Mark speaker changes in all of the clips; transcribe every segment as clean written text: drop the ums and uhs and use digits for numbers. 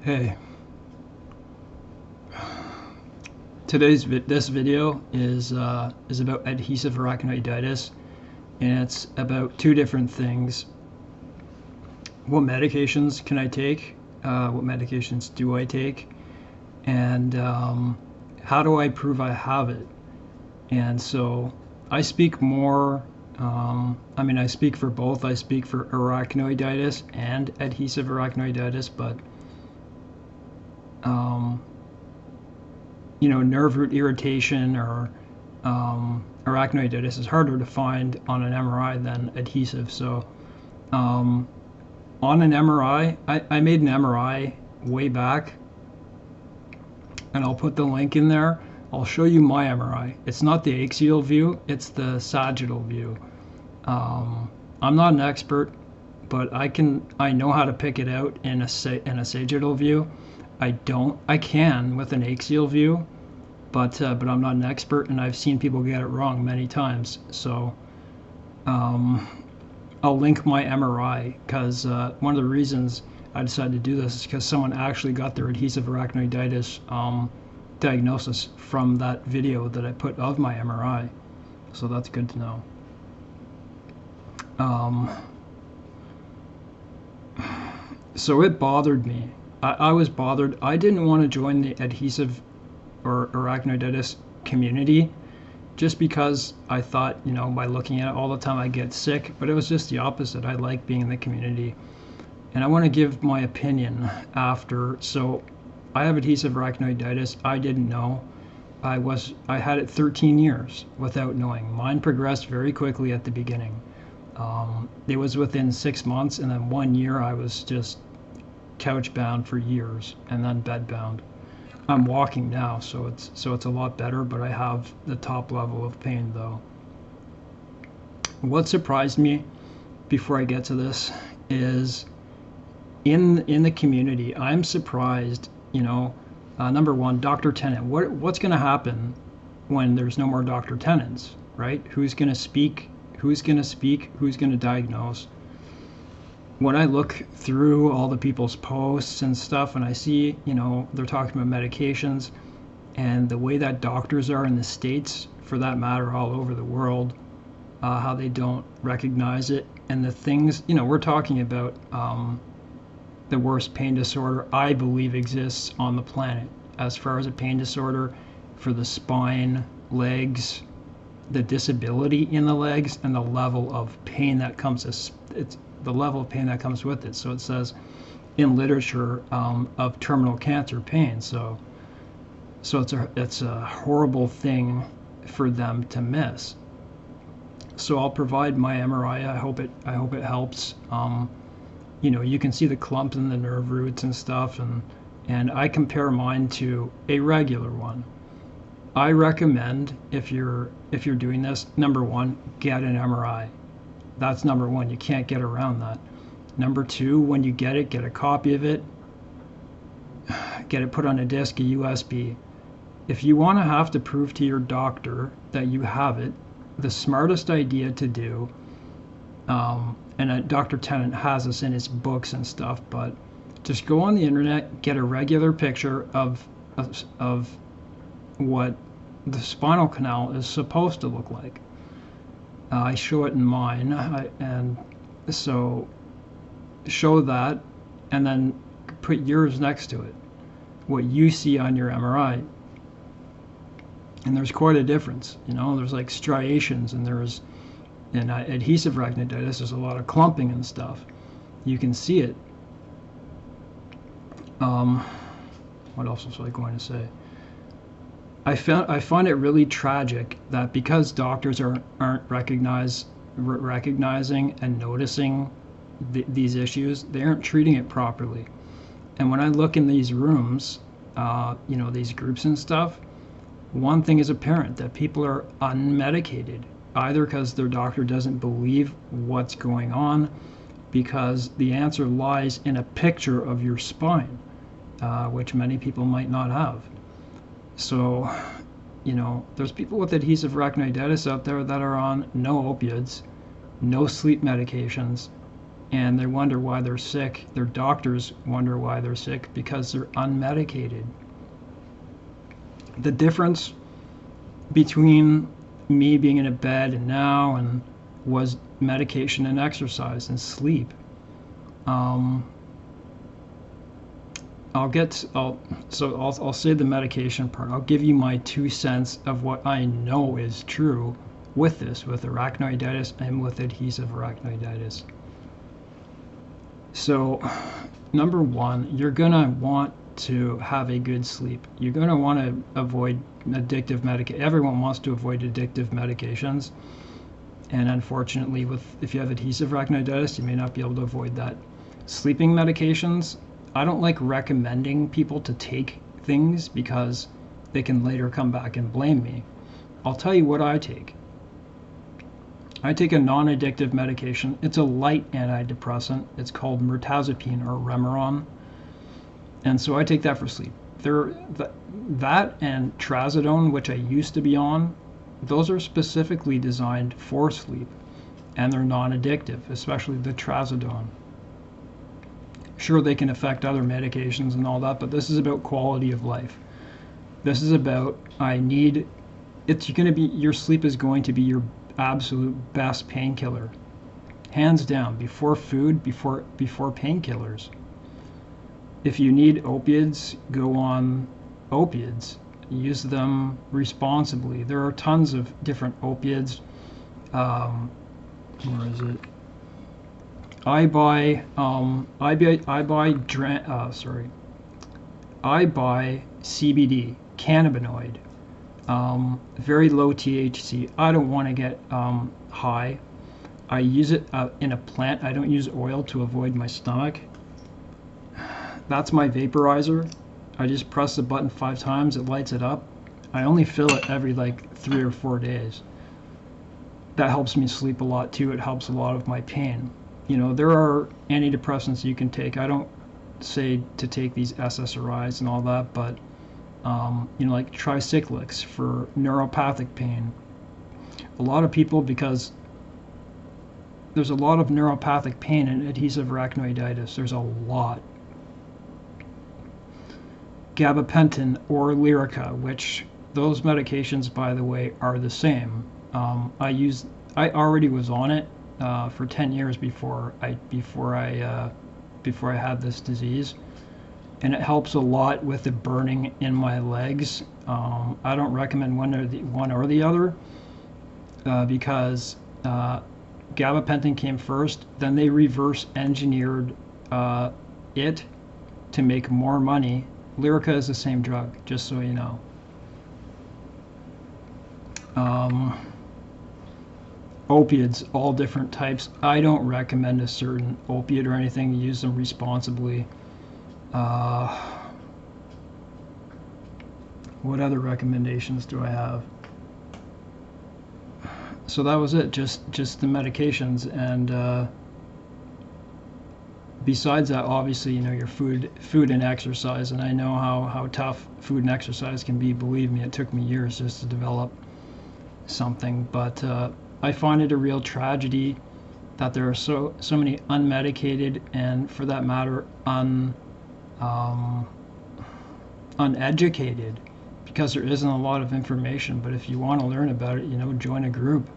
Speaker 1: Hey, this video is about adhesive arachnoiditis, and it's about two different things. What medications can I take? What medications do I take? And how do I prove I have it? And so I speak more. I speak for both. I speak for arachnoiditis and adhesive arachnoiditis, but um, nerve root irritation or arachnoiditis is harder to find on an MRI than adhesive. So um, on an MRI, I made an MRI way back, and I'll put the link in there. I'll show you my MRI. It's not the axial view, it's the sagittal view. I'm not an expert, but I know how to pick it out in a sagittal view. I can with an axial view, but I'm not an expert, and I've seen people get it wrong many times. So I'll link my MRI because one of the reasons I decided to do this is because someone actually got their adhesive arachnoiditis diagnosis from that video that I put of my MRI. So that's good to know. So it bothered me. I was bothered. I didn't want to join the adhesive or arachnoiditis community just because I thought, by looking at it all the time I get sick, but it was just the opposite. I like being in the community, and I want to give my opinion after. So I have adhesive arachnoiditis. I didn't know. I had it 13 years without knowing. Mine progressed very quickly at the beginning. It was within 6 months, and then 1 year I was just couch bound for years, and then bed bound. I'm walking now, so it's a lot better, but I have the top level of pain though. What surprised me before I get to this is in the community, I'm surprised, number one, Dr. Tennant. What's going to happen when there's no more Dr. Tennants, right? Who's going to speak? Who's going to diagnose? When I look through all the people's posts and stuff, and I see, they're talking about medications, and the way that doctors are in the States, for that matter, all over the world, how they don't recognize it, and the things, we're talking about the worst pain disorder I believe exists on the planet as far as a pain disorder for the spine, legs, the disability in the legs, and the level of pain that comes. It's the level of pain that comes with it. So it says in literature of terminal cancer pain. So it's a horrible thing for them to miss. So I'll provide my MRI. I hope it helps. You can see the clumps in the nerve roots and stuff, and I compare mine to a regular one. I recommend if you're doing this, number one, get an MRI. That's number one. You can't get around that. Number two, when you get it, get a copy of it. Get it put on a disc, a USB. If you want to have to prove to your doctor that you have it, the smartest idea to do, and Dr. Tennant has this in his books and stuff, but just go on the internet, get a regular picture of what the spinal canal is supposed to look like. I show it in mine, and so show that, and then put yours next to it, what you see on your MRI. And there's quite a difference, there's like striations, and in adhesive arachnoiditis, there's a lot of clumping and stuff. You can see it. What else was I going to say? I find it really tragic that because doctors aren't recognizing and noticing these issues, they aren't treating it properly. And when I look in these rooms, these groups and stuff, one thing is apparent, that people are unmedicated, either because their doctor doesn't believe what's going on, because the answer lies in a picture of your spine, which many people might not have. So, there's people with adhesive arachnoiditis out there that are on no opiates, no sleep medications, and they wonder why they're sick. Their doctors wonder why they're sick because they're unmedicated. The difference between me being in a bed and now and was medication and exercise and sleep. I'll say the medication part. I'll give you my 2 cents of what I know is true with this, with arachnoiditis and with adhesive arachnoiditis. So, number one, you're gonna want to have a good sleep. You're gonna want to avoid addictive medication. Everyone wants to avoid addictive medications, and unfortunately, if you have adhesive arachnoiditis, you may not be able to avoid that. Sleeping medications, I don't like recommending people to take things because they can later come back and blame me. I'll tell you what I take. I take a non-addictive medication. It's a light antidepressant. It's called mirtazapine or Remeron. And so I take that for sleep. That and trazodone, which I used to be on, those are specifically designed for sleep. And they're non-addictive, especially the trazodone. Sure, they can affect other medications and all that, but this is about quality of life. This is about, your sleep is going to be your absolute best painkiller. Hands down, before food, before painkillers. If you need opiates, go on opiates. Use them responsibly. There are tons of different opiates. Where is it? I buy CBD, cannabinoid, very low THC. I don't want to get high. I use it in a plant. I don't use oil to avoid my stomach. That's my vaporizer. I just press the button 5 times, it lights it up. I only fill it every like 3 or 4 days. That helps me sleep a lot too. It helps a lot of my pain. You know, there are antidepressants you can take. I don't say to take these SSRIs and all that, but you know, like tricyclics for neuropathic pain. A lot of people, because there's a lot of neuropathic pain in adhesive arachnoiditis. There's a lot. Gabapentin or Lyrica, which those medications, by the way, are the same. I already was on it for 10 years before I had this disease, and it helps a lot with the burning in my legs. I don't recommend one or the other because gabapentin came first, then they reverse engineered it to make more money. Lyrica is the same drug, just so you know. Opiates, all different types. I don't recommend a certain opiate or anything. Use them responsibly. What other recommendations do I have? So that was it, just the medications, and besides that, obviously, you know, your food and exercise, and I know how tough food and exercise can be. Believe me, it took me years just to develop something, but I find it a real tragedy that there are so many unmedicated and, for that matter, uneducated, because there isn't a lot of information. But if you want to learn about it, you know, join a group.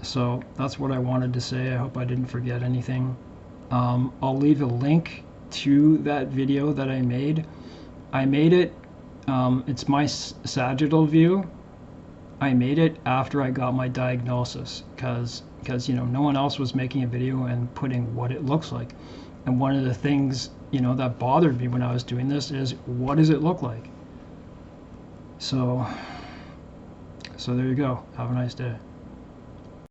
Speaker 1: So that's what I wanted to say. I hope I didn't forget anything. I'll leave a link to that video that I made. I made it, it's my sagittal view. I made it after I got my diagnosis because you know, no one else was making a video and putting what it looks like. And one of the things, you know, that bothered me when I was doing this is, what does it look like? So there you go. Have a nice day.